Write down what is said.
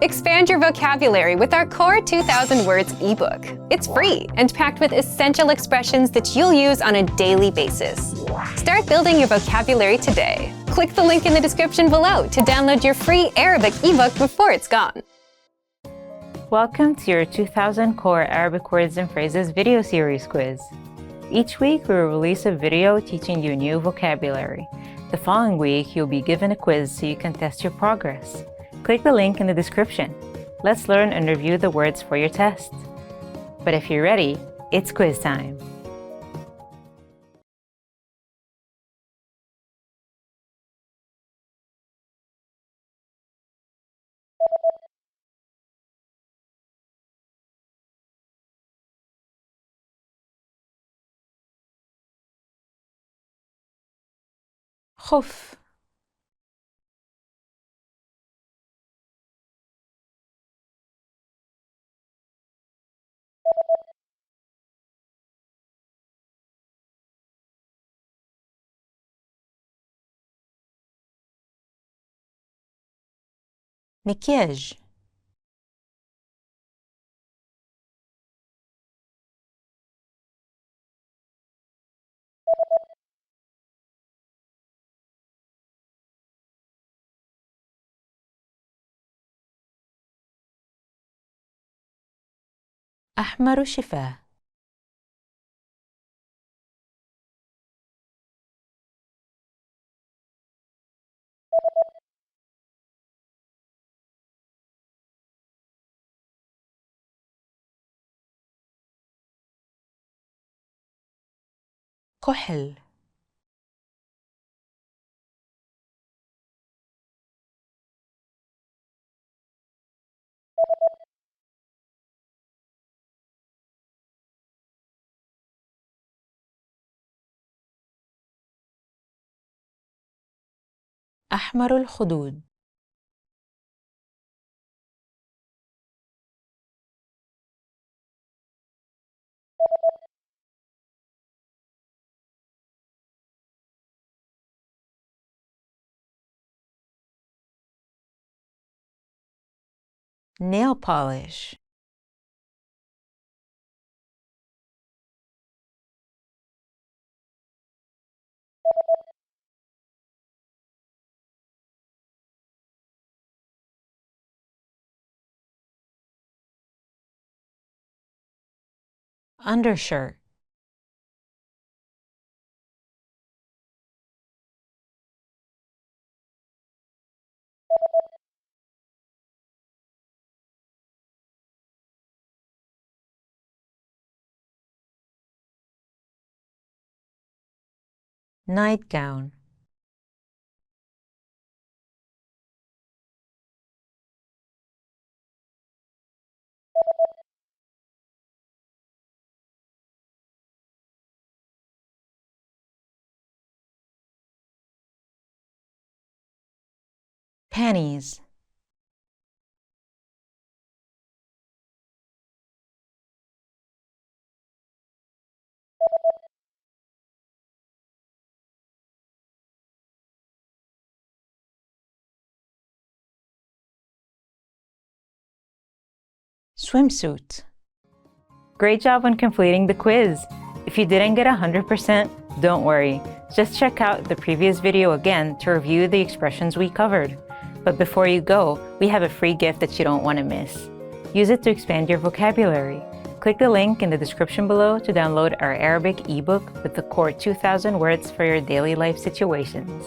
Expand your vocabulary with our Core 2000 Words ebook. It's free and packed with essential expressions that you'll use on a daily basis. Start building your vocabulary today. Click the link in the description below to download your free Arabic ebook before it's gone. Welcome to your 2000 Core Arabic Words and Phrases video series quiz. Each week, we will release a video teaching you new vocabulary. The following week, you'll be given a quiz so you can test your progress. Click the link in the description. Let's learn and review the words for your test. But if you're ready, it's quiz time. خف مكياج أحمر شفاه كحل أحمر الخدود nail polish undershirt nightgown panties swimsuit. Great job on completing the quiz! If you didn't get 100%, don't worry. Just check out the previous video again to review the expressions we covered. But before you go, we have a free gift that you don't want to miss. Use it to expand your vocabulary. Click the link in the description below to download our Arabic ebook with the Core 2000 Words for your daily life situations.